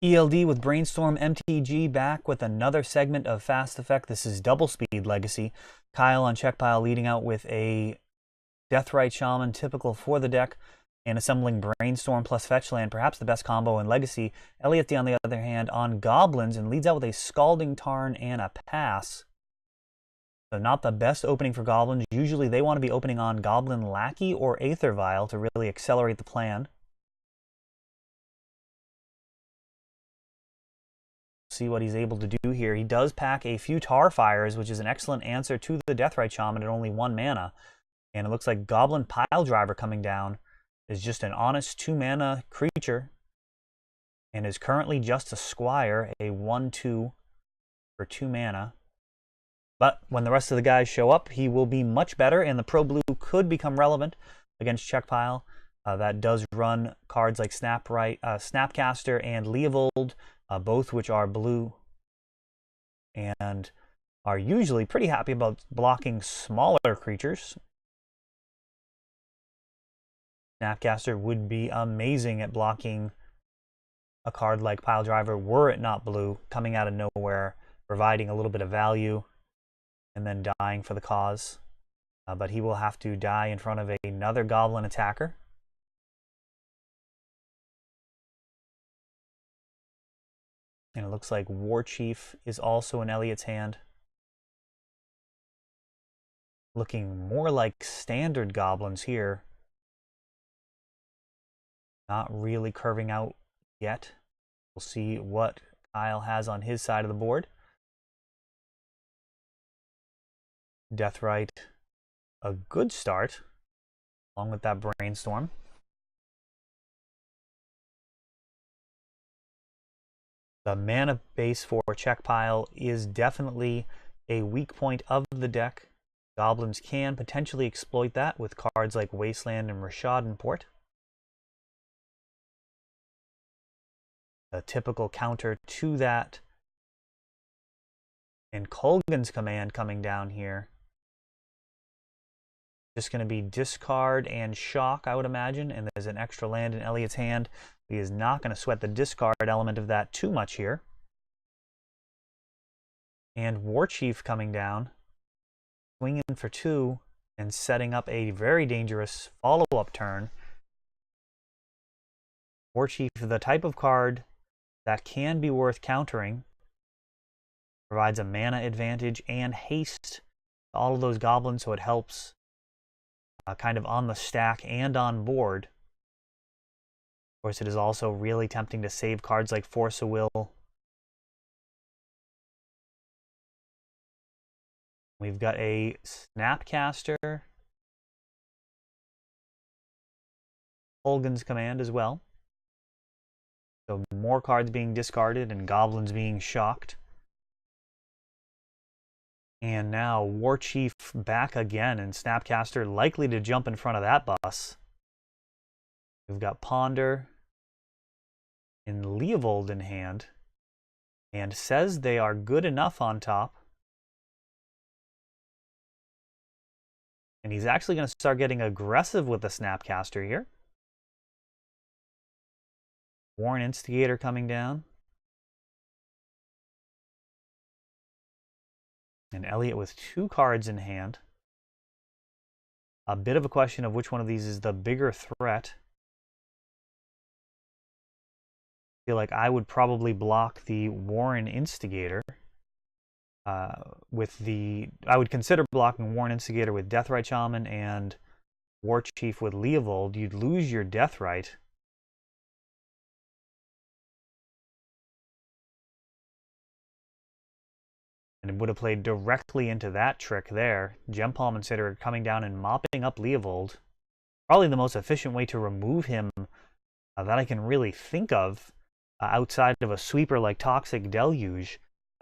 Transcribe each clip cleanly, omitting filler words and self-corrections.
ELD with Brainstorm MTG back with another segment of Fast Effect. This is Double Speed Legacy. Kyle on Czech Pyle leading out with a Deathrite Shaman, typical for the deck, and assembling Brainstorm plus Fetchland, perhaps the best combo in Legacy. Elliot D, on the other hand, on Goblins, and leads out with a Scalding Tarn and a Pass. So not the best opening for Goblins. Usually they want to be opening on Goblin Lackey or Aether Vial to really accelerate the plan. See what he's able to do here. He does pack a few Tar Fires, which is an excellent answer to the Deathrite Shaman at only 1 mana. And it looks like Goblin Pile Driver coming down is just an honest 2 mana creature and is currently just a Squire, a 1/2 for 2 mana. But when the rest of the guys show up, he will be much better, and the Pro Blue could become relevant against Czech Pyle. That does run cards like Snapcaster and Leovold, both which are blue and are usually pretty happy about blocking smaller creatures. Snapcaster would be amazing at blocking a card like Pile Driver were it not blue, coming out of nowhere, providing a little bit of value, and then dying for the cause. But he will have to die in front of another Goblin attacker. And it looks like War Chief is also in Elliot's hand. Looking more like standard Goblins here. Not really curving out yet. We'll see what Kyle has on his side of the board. Deathrite, a good start, along with that Brainstorm. The mana base for Czech Pyle is definitely a weak point of the deck. Goblins can potentially exploit that with cards like Wasteland and Rashad Port. A typical counter to that. And Kolgan's Command coming down here. Just going to be discard and shock, I would imagine, and there's an extra land in Elliot's hand. He is not going to sweat the discard element of that too much here. And War Chief coming down, swinging for 2, and setting up a very dangerous follow-up turn. War Chief, the type of card that can be worth countering, provides a mana advantage and haste to all of those goblins, so it helps kind of on the stack and on board. Of course, it is also really tempting to save cards like Force of Will. We've got a Snapcaster, Kolgan's Command as well. So more cards being discarded and goblins being shocked. And now War Chief back again, and Snapcaster likely to jump in front of that bus. We've got Ponder and Leovold in hand, and says they are good enough on top. And he's actually going to start getting aggressive with the Snapcaster here. Warren Instigator coming down. And Elliot with 2 cards in hand. A bit of a question of which one of these is the bigger threat. I feel like I would probably block the Warren Instigator. I would consider blocking Warren Instigator with Deathrite Shaman and War Chief with Leovold. You'd lose your Deathrite. And it would have played directly into that trick there. Gem Palm Insider coming down and mopping up Leovold. Probably the most efficient way to remove him that I can really think of outside of a sweeper like Toxic Deluge.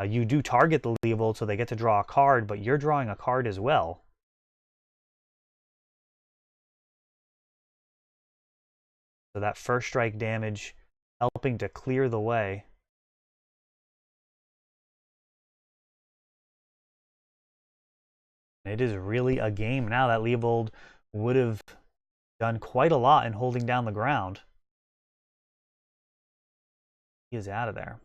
You do target the Leovold so they get to draw a card, but you're drawing a card as well. So that first strike damage helping to clear the way. It is really a game now. That Leovold would have done quite a lot in holding down the ground. He is out of there.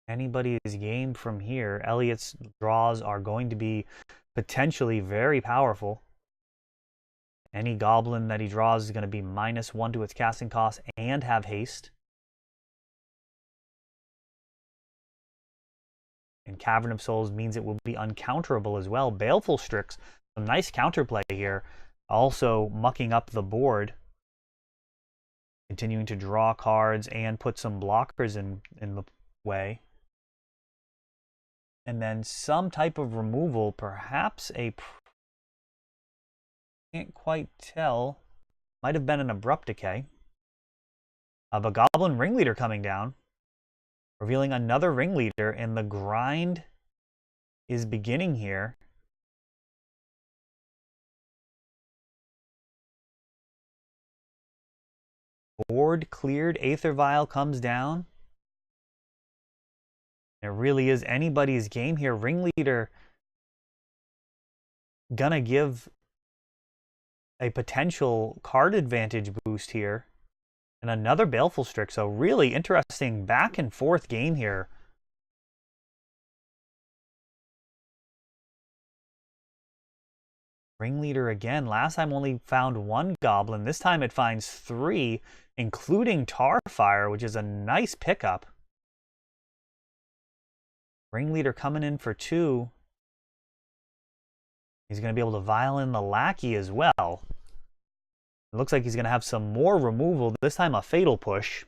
Anybody's game from here. Elliot's draws are going to be potentially very powerful. Any goblin that he draws is going to be -1 to its casting cost and have haste. And Cavern of Souls means it will be uncounterable as well. Baleful Strix, some nice counterplay here. Also mucking up the board. Continuing to draw cards and put some blockers in the way. And then some type of removal, perhaps a... Can't quite tell. Might have been an Abrupt Decay. Of a Goblin Ringleader coming down. Revealing another Ringleader, and the grind is beginning here. Board cleared, Aether Vial comes down. It really is anybody's game here. Ringleader gonna give a potential card advantage boost here. And another Baleful Strix. So really interesting back and forth game here. Ringleader again. Last time only found 1 goblin. This time it finds 3, including Tarfire, which is a nice pickup. Ringleader coming in for 2. He's going to be able to vial in the Lackey as well. It looks like he's going to have some more removal, this time a Fatal Push.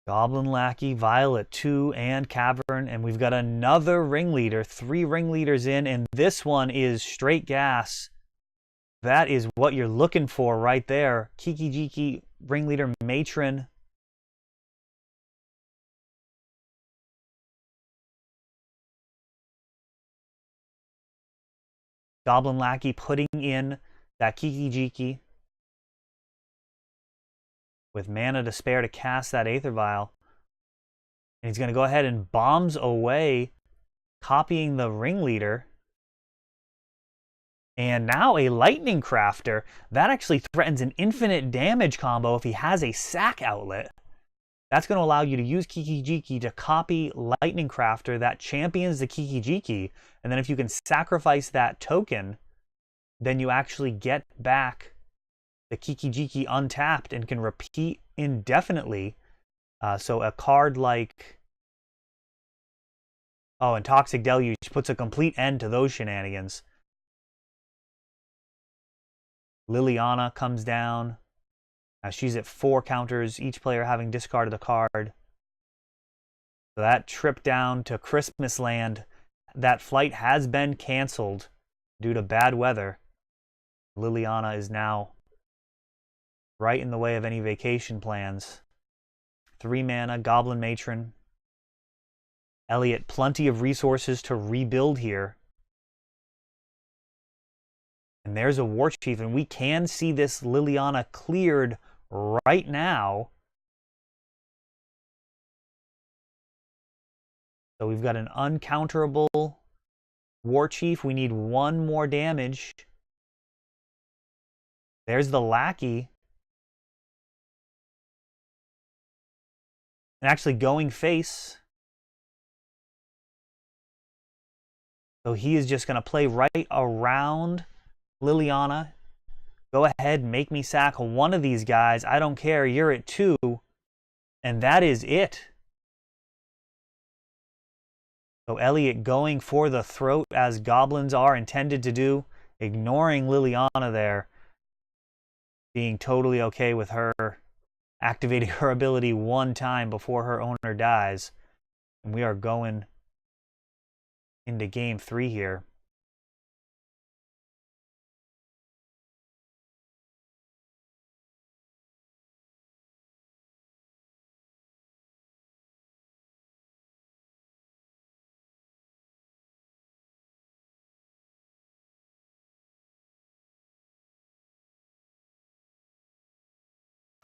Goblin Lackey, Violet 2, and Cavern, and we've got another Ringleader, 3 Ringleaders in, and this one is straight gas. That is what you're looking for right there. Kiki-Jiki, Ringleader, Matron. Goblin Lackey putting in that Kiki-Jiki with mana to spare to cast that Aether Vial. And he's going to go ahead and bombs away, copying the Ringleader. And now a Lightning Crafter. That actually threatens an infinite damage combo if he has a sack outlet. That's going to allow you to use Kiki-Jiki to copy Lightning Crafter. That champions the Kiki-Jiki. And then if you can sacrifice that token, then you actually get back the Kiki-Jiki untapped and can repeat indefinitely. So a card like... Oh, and Toxic Deluge puts a complete end to those shenanigans. Liliana comes down. She's at 4 counters, each player having discarded a card. So that trip down to Christmas Land, that flight has been canceled due to bad weather. Liliana is now right in the way of any vacation plans. 3 mana, Goblin Matron. Elliot, plenty of resources to rebuild here. And there's a War Chief, and we can see this Liliana cleared right now. So we've got an uncounterable War Chief. We need 1 more damage. There's the Lackey. And actually going face. So he is just going to play right around Liliana. Go ahead, make me sack one of these guys. I don't care. You're at 2. And that is it. So Elliot going for the throat, as goblins are intended to do. Ignoring Liliana there. Being totally okay with her activating her ability 1 time before her owner dies. And we are going into game 3 here.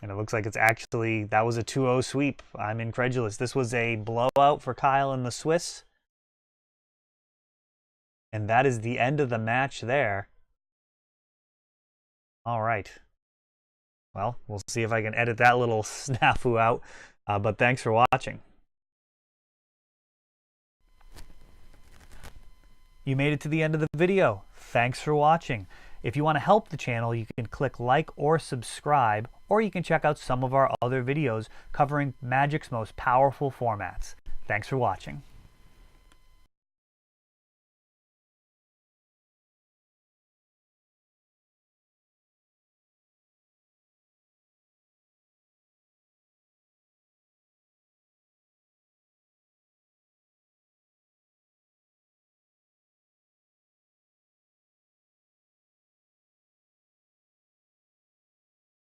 And it looks like it's actually, that was a 2-0 sweep. I'm incredulous. This was a blowout for Kyle and the Swiss. And that is the end of the match there. All right. Well, we'll see if I can edit that little snafu out. But thanks for watching. You made it to the end of the video. Thanks for watching. If you want to help the channel, you can click like or subscribe, or you can check out some of our other videos covering Magic's most powerful formats. Thanks for watching.